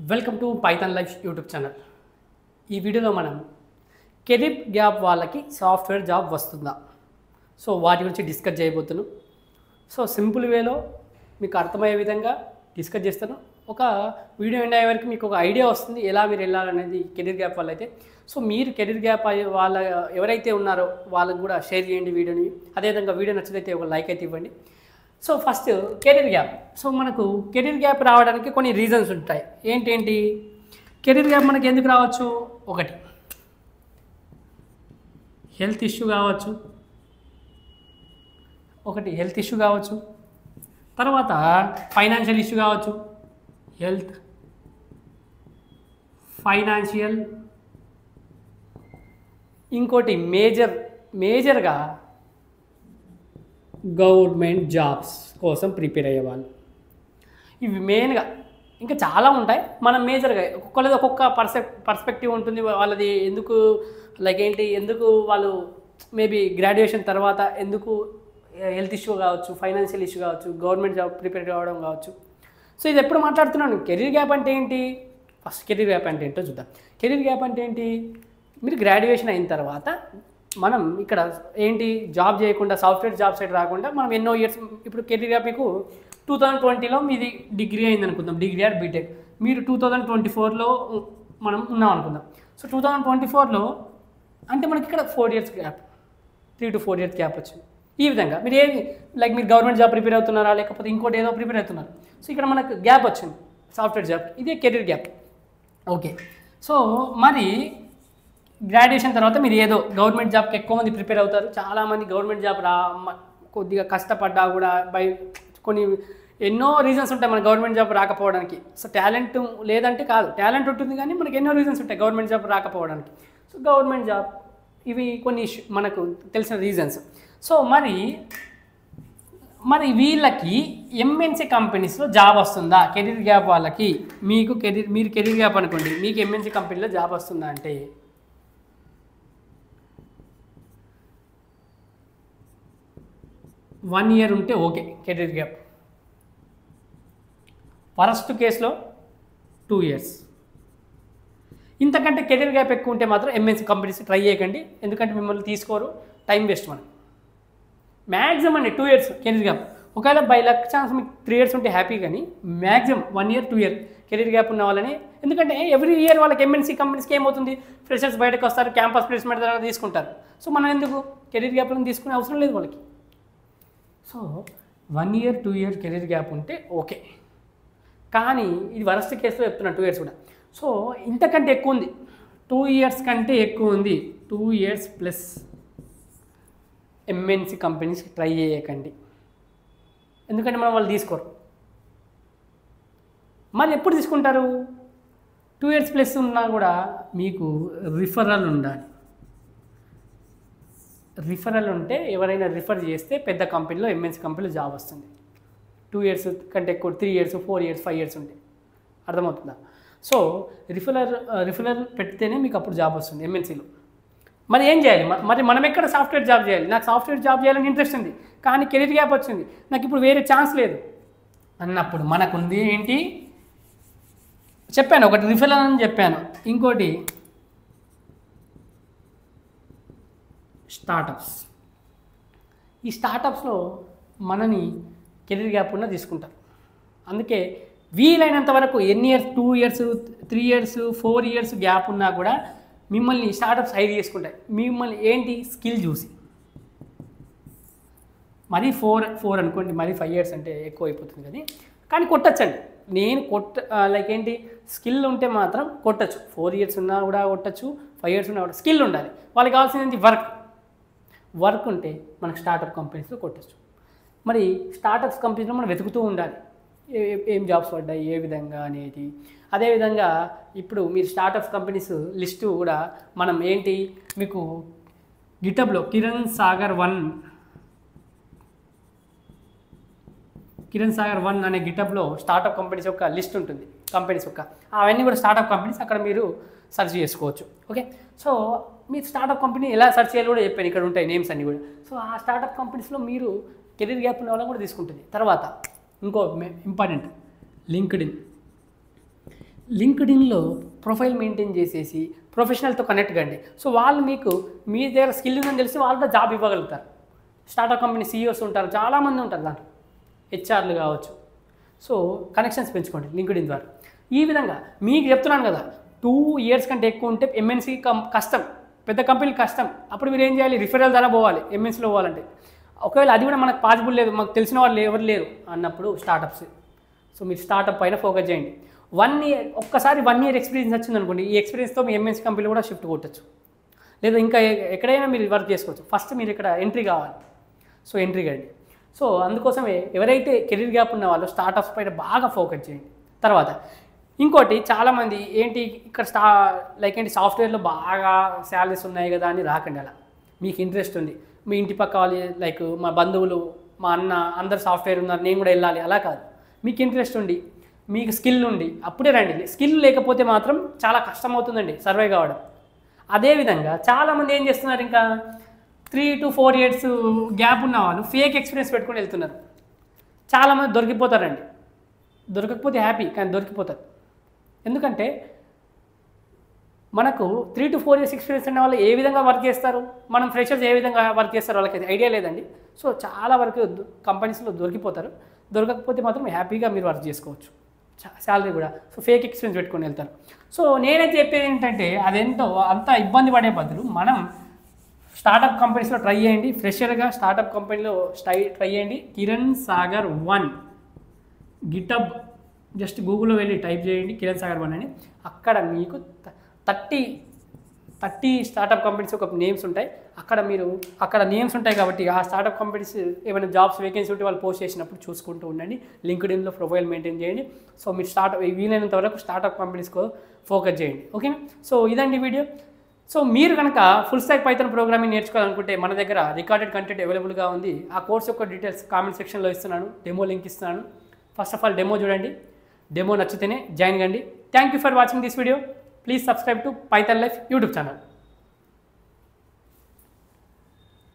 Welcome to Python life YouTube channel. ఈ వీడియోలో మనం కెరీర్ గ్యాప్ వాళ్ళకి సాఫ్ట్వేర్ జాబ్ వస్తుందా, సో వాటి గురించి డిస్కస్ చేయబోతున్నాను. సో సింపుల్ వేలో మీకు అర్థమయ్యే విధంగా డిస్కస్ చేస్తాను. ఒక వీడియో ఎండ్ అయ్యే వరకు మీకు ఒక ఐడియా వస్తుంది ఎలా మీరు వెళ్ళాలనేది కెరీర్ గ్యాప్ వాళ్ళైతే. సో మీరు కెరీర్ గ్యాప్ వాళ్ళ ఎవరైతే ఉన్నారో వాళ్ళకు కూడా షేర్ చేయండి వీడియోని. అదేవిధంగా వీడియో నచ్చినైతే ఒక లైక్ అయితే ఇవ్వండి. So first career gap. So మనకు కెరీర్ గ్యాప్ రావడానికి కొన్ని రీజన్స్ ఉంటాయి. ఏంటి కెరీర్ గ్యాప్ మనకి ఎందుకు రావచ్చు? ఒకటి హెల్త్ ఇష్యూ కావచ్చు, తర్వాత ఫైనాన్షియల్ ఇష్యూ కావచ్చు. హెల్త్, ఫైనాన్షియల్, ఇంకోటి మేజర్గా గవర్నమెంట్ జాబ్స్ కోసం ప్రిపేర్ అయ్యేవాళ్ళు. ఇవి మెయిన్గా, ఇంకా చాలా ఉంటాయి. మనం మేజర్గా ఒక్కొక్కరిది ఒక్కొక్క పర్స్పెక్టివ్ ఉంటుంది వాళ్ళది. ఎందుకు ఎందుకు వాళ్ళు మేబీ గ్రాడ్యుయేషన్ తర్వాత ఎందుకు హెల్త్ ఇష్యూ కావచ్చు, ఫైనాన్షియల్ ఇష్యూ కావచ్చు, గవర్నమెంట్ జాబ్ ప్రిపేర్ కావడం కావచ్చు. సో ఇది ఎప్పుడు మాట్లాడుతున్నాను. కెరీర్ గ్యాప్ అంటే ఏంటి? ఫస్ట్ కెరీర్ గ్యాప్ అంటే ఏంటో చూద్దాం. కెరీర్ గ్యాప్ అంటే ఏంటి? మీరు గ్రాడ్యుయేషన్ అయిన తర్వాత మనం ఇక్కడ జాబ్ చేయకుండా, సాఫ్ట్వేర్ జాబ్ సైడ్ రాకుండా మనం ఎన్నో ఇయర్స్, ఇప్పుడు కెరీర్ గ్యాప్ మీకు 2020లో మీది డిగ్రీ అయింది అనుకుందాం, డిగ్రీ ఆర్ బీటెక్. మీరు 2024లో మనం ఉన్నాం అనుకుందాం. సో 2024లో అంటే మనకి ఇక్కడ 4 years gap, 3 to 4 years gap వచ్చింది. ఈ విధంగా మీరు మీరు గవర్నమెంట్ జాబ్ ప్రిపేర్ అవుతున్నారా, లేకపోతే ఇంకోటి ఏదో ప్రిపేర్ అవుతున్నారు. సో ఇక్కడ మనకు గ్యాప్ వచ్చింది సాఫ్ట్వేర్ జాబ్, ఇదే కెరీర్ గ్యాప్. ఓకే, సో మరి గ్రాడ్యుయేషన్ తర్వాత మీరు ఏదో గవర్నమెంట్ జాబ్కి ఎక్కువ మంది ప్రిపేర్ అవుతారు. చాలామంది గవర్నమెంట్ జాబ్ కొద్దిగా కష్టపడ్డా కూడా కొన్ని ఎన్నో రీజన్స్ ఉంటాయి మన గవర్నమెంట్ జాబ్ రాకపోవడానికి. సో టాలెంట్ లేదంటే కాదు, టాలెంట్ ఉంటుంది కానీ మనకి ఎన్నో రీజన్స్ ఉంటాయి గవర్నమెంట్ జాబ్ రాకపోవడానికి. సో గవర్నమెంట్ జాబ్ ఇవి కొన్ని మనకు తెలిసిన రీజన్స్. సో మరి వీళ్ళకి ఎంఎన్సీ కంపెనీస్లో జాబ్ వస్తుందా? కెరీర్ గ్యాప్ వాళ్ళకి మీరు కెరీర్ గ్యాప్ అనుకోండి, మీకు ఎంఎన్సీ కంపెనీలో జాబ్ వస్తుందా అంటే 1 year ఉంటే ఓకే కెరీర్ గ్యాప్. ఫస్ట్ కేసులో 2 years. ఇంతకంటే కెరీర్ గ్యాప్ ఎక్కువ ఉంటే మాత్రం ఎంఎన్సీ కంపెనీస్ ట్రై చేయకండి, ఎందుకంటే మిమ్మల్ని తీసుకోరు, టైం వేస్ట్ మనకి. మ్యాక్సిమం అండి 2 years కెరీర్ గ్యాప్. ఒకవేళ బై లక్ ఛాన్స్ మీకు 3 years ఉంటే హ్యాపీ, కానీ maximum 1 year 2 year career gap ఉన్న వాళ్ళని. ఎందుకంటే ఎవ్రీ ఇయర్ వాళ్ళకి ఎంఎన్సీ కంపెనీస్కి ఏమవుతుంది, ఫ్రెషర్స్ బయటకు వస్తారు, క్యాంపస్ ప్లేస్మెంట్ ద్వారా తీసుకుంటారు. సో మనం ఎందుకు కెరీర్ గ్యాప్లను తీసుకునే అవసరం లేదు వాళ్ళకి. So 1 year 2 year career gap ఉంటే ఓకే, కానీ ఇది వరస్ట్ కేసులో చెప్తున్నా 2 years కూడా. సో ఇంతకంటే ఎక్కువ ఉంది, 2 years కంటే ఎక్కువ ఉంది, 2 years plus MNC companies try చేయకండి, ఎందుకంటే మనం వాళ్ళు తీసుకోరు. మళ్ళీ ఎప్పుడు తీసుకుంటారు? 2 years ప్లస్ ఉన్నా కూడా మీకు రిఫరల్ ఉండాలి. రిఫరల్ ఉంటే ఎవరైనా రిఫర్ చేస్తే పెద్ద కంపెనీలో, ఎంఎన్సీ కంపెనీలో జాబ్ వస్తుంది. 2 years కంటే ఎక్కువ, 3 years 4 years 5 years ఉంటే అర్థమవుతుందా? సో రిఫరల్ పెడితేనే మీకు అప్పుడు జాబ్ వస్తుంది ఎంఎన్సీలో. మరి ఏం చేయాలి? మరి మనం ఎక్కడ సాఫ్ట్వేర్ జాబ్ చేయాలి? నాకు సాఫ్ట్వేర్ జాబ్ చేయాలని ఇంట్రెస్ట్ ఉంది, కానీ కెరీర్ గ్యాప్ వచ్చింది, నాకు ఇప్పుడు వేరే ఛాన్స్ లేదు అన్నప్పుడు మనకుంది ఏంటి చెప్పాను, ఒకటి రిఫరల్ అని చెప్పాను, ఇంకోటి స్టార్టప్స్. ఈ స్టార్టప్స్లో మనని కెరీర్ గ్యాప్ ఉన్న తీసుకుంటారు. అందుకే వీలైనంత వరకు ఎన్ని years, 2 years 3 years 4 years gap ఉన్నా కూడా మిమ్మల్ని స్టార్టప్స్ హైర్ చేసుకుంటాయి. మిమ్మల్ని స్కిల్ చూసి. మరీ 4 అనుకోండి, మరీ 5 years అంటే ఎక్కువ అయిపోతుంది, కానీ కొట్టచ్చండి. నేను స్కిల్ ఉంటే మాత్రం కొట్టచ్చు. 4 years ఉన్నా కూడా కొట్టచ్చు, 5 years ఉన్నా కూడా. స్కిల్ ఉండాలి. వాళ్ళకి కావాల్సింది వర్క్ ఉంటే మనకు స్టార్టప్ కంపెనీస్లో కొట్టచ్చు. మరి స్టార్టప్స్ కంపెనీస్లో మనం వెతుకుతూ ఉండాలి, ఏం జాబ్స్ పడ్డాయి, ఏ విధంగా అనేది. అదేవిధంగా ఇప్పుడు మీరు స్టార్టప్స్ కంపెనీస్ లిస్టు కూడా మనం మీకు గిటబ్లో కిరణ్ సాగర్ 1 అనే గిటబ్లో స్టార్టప్ కంపెనీస్ యొక్క లిస్ట్ ఉంటుంది, కంపెనీస్ యొక్క. అవన్నీ కూడా స్టార్టప్ కంపెనీస్, అక్కడ మీరు సెర్చ్ చేసుకోవచ్చు. ఓకే, సో మీరు స్టార్టప్ కంపెనీ ఎలా సెర్చ్ చేయాలి కూడా చెప్పాను, ఇక్కడ ఉంటాయి నేమ్స్ అన్నీ కూడా. సో ఆ స్టార్టప్ కంపెనీస్లో మీరు కెరీర్ గ్యాప్ ఉన్న వాళ్ళని కూడా తీసుకుంటుంది. తర్వాత ఇంకో ఇంపార్టెంట్ లింక్డ్ఇన్. లింక్డ్ఇన్లో ప్రొఫైల్ మెయింటైన్ చేసేసి ప్రొఫెషనల్తో కనెక్ట్ కండి. సో వాళ్ళు మీకు మీ దగ్గర స్కిల్ ఉందని తెలిసి వాళ్ళతో జాబ్ ఇవ్వగలుగుతారు. స్టార్టప్ కంపెనీ సీఈఓస్ ఉంటారు, చాలామంది ఉంటారు దాంట్లో, హెచ్ఆర్లు కావచ్చు. సో కనెక్షన్స్ పెంచుకోండి లింక్డ్ఇన్ ద్వారా. ఈ విధంగా మీకు చెప్తున్నాను కదా, 2 years కంటే ఎక్కువ ఉంటే ఎంఎన్సీ కష్టం, పెద్ద కంపెనీలు కష్టం. అప్పుడు మీరు ఏం చేయాలి, రిఫరల్ ద్వారా పోవాలి ఎంఎన్సీలో పోవాలంటే. ఒకవేళ అది కూడా మనకు పాసిబుల్ లేదు, మాకు తెలిసిన వాళ్ళు ఎవరు లేరు అన్నప్పుడు స్టార్టప్స్. సో మీరు స్టార్టప్ పైన ఫోకస్ చేయండి. 1 year, ఒక్కసారి 1 year ఎక్స్పీరియన్స్ వచ్చింది అనుకోండి, ఈ ఎక్స్పీరియన్స్తో మీ ఎంఎన్సీ కంపెనీలో కూడా షిఫ్ట్ కొట్టచ్చు, లేదా ఇంకా ఎక్కడైనా మీరు వర్క్ చేసుకోవచ్చు. ఫస్ట్ మీరు ఇక్కడ ఎంట్రీ కావాలి. సో ఎంట్రీ కండి. సో అందుకోసమే ఎవరైతే కెరీర్ గ్యాప్ ఉన్న వాళ్ళు స్టార్టప్స్ పైన బాగా ఫోకస్ చేయండి. తర్వాత ఇంకోటి, చాలామంది ఏంటి ఇక్కడ లైక్ ఏంటి సాఫ్ట్వేర్లో బాగా శాలరీస్ ఉన్నాయి కదా అని రాకండి. అలా మీకు ఇంట్రెస్ట్ ఉంది, మీ ఇంటి పక్క వాళ్ళు లైక్ మా బంధువులు, మా అన్న అందరు సాఫ్ట్వేర్ ఉన్నారు, నేను కూడా వెళ్ళాలి, అలా కాదు. మీకు ఇంట్రెస్ట్ ఉండి, మీకు స్కిల్ ఉండి అప్పుడే రండి. స్కిల్ లేకపోతే మాత్రం చాలా కష్టమవుతుందండి సర్వే కావడం. అదేవిధంగా చాలామంది ఏం చేస్తున్నారు, ఇంకా 3 to 4 years గ్యాప్ ఉన్న వాళ్ళు ఫేక్ ఎక్స్పీరియన్స్ పెట్టుకొని వెళ్తున్నారు. చాలామంది దొరికిపోతారండి. దొరకకపోతే హ్యాపీ, కానీ దొరికిపోతారు. ఎందుకంటే మనకు 3 to 4 years ఎక్స్పీరియన్స్ ఉన్న వాళ్ళు ఏ విధంగా వర్క్ చేస్తారు, మనం ఫ్రెషర్స్ ఏ విధంగా వర్క్ చేస్తారు వాళ్ళకి ఐడియా లేదండి. సో చాలా వరకు కంపెనీస్లో దొరికిపోతారు. దొరకకపోతే మాత్రం హ్యాపీగా మీరు వర్క్ చేసుకోవచ్చు, శాలరీ కూడా. సో ఫేక్ ఎక్స్పీరియన్స్ పెట్టుకొని వెళ్తారు. సో నేనైతే చెప్పేది ఏంటంటే, అదేంటో అంత ఇబ్బంది పడే బదులు మనం స్టార్టప్ కంపెనీస్లో ట్రై చేయండి. ఫ్రెషర్గా స్టార్టప్ కంపెనీలో ట్రై చేయండి. కిరణ్ సాగర్ 1 గిటబ్, జస్ట్ గూగుల్లో వెళ్ళి టైప్ చేయండి కిరణ్ సాగర్ 1 అని. అక్కడ మీకు 30 స్టార్టప్ కంపెనీస్ ఒక నేమ్స్ ఉంటాయి. అక్కడ నేమ్స్ ఉంటాయి కాబట్టి ఆ స్టార్టప్ కంపెనీస్ ఏమైనా జాబ్స్ వేకెన్సీ ఉంటే వాళ్ళు పోస్ట్ చేసినప్పుడు చూసుకుంటూ ఉండండి. లింక్డ్ఇన్లో ప్రొఫైల్ మెయింటైన్ చేయండి. సో మీరు వీలైనంత వరకు స్టార్టప్ కంపెనీస్కు ఫోకస్ చేయండి. ఓకేనా? సో ఇదండి వీడియో. సో మీరు కనుక ఫుల్ స్టాక్ పైథాన్ ప్రోగ్రామింగ్ నేర్చుకోవాలనుకుంటే మన దగ్గర రికార్డెడ్ కంటెంట్ అవైలబుల్గా ఉంది. ఆ కోర్స్ యొక్క డీటెయిల్స్ కామెంట్ సెక్షన్లో ఇస్తున్నాను, డెమో లింక్ ఇస్తున్నాను. ఫస్ట్ ఆఫ్ ఆల్ డెమో చూడండి, డెమో నచ్చితేనే జాయిన్ కండి. Thank you for watching this video. Please subscribe to Python life YouTube channel.